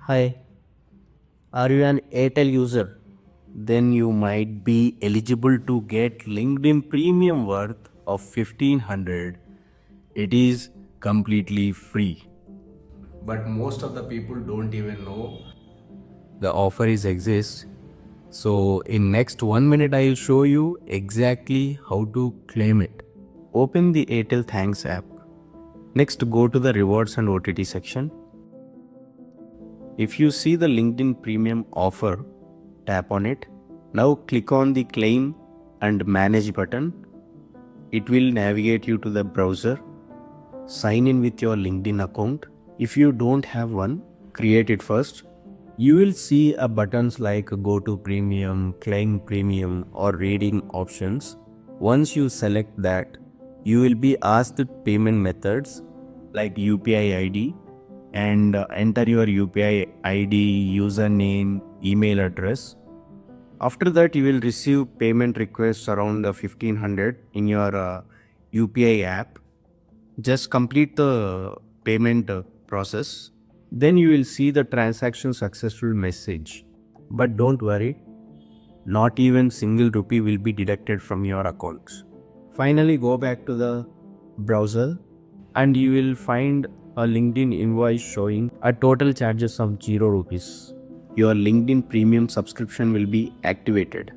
Hi, are you an Airtel user? Then you might be eligible to get LinkedIn Premium worth of 1500. It is completely free. But most of the people don't even know the offer is exists. So in next 1 minute I will show you exactly how to claim it. Open the Airtel Thanks app. Next go to the rewards and OTT section. If you see the LinkedIn Premium offer, tap on it. Now click on the claim and manage button. It will navigate you to the browser. Sign in with your LinkedIn account. If you don't have one, create it first. You will see a buttons like go to premium, claim premium or reading options. Once you select that, you will be asked payment methods like UPI ID and enter your UPI ID, username, email address. After that, you will receive payment requests around 1500 in your UPI app. Just complete the payment process. Then you will see the transaction successful message. But don't worry, not even single rupee will be deducted from your accounts. Finally, go back to the browser and you will find a LinkedIn invoice showing a total charges of 0 rupees. Your LinkedIn premium subscription will be activated.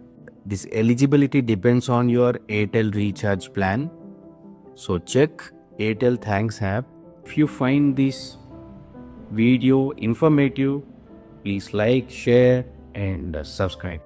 This eligibility depends on your Airtel recharge plan. So check Airtel Thanks app. If you find this video informative, please like, share and subscribe.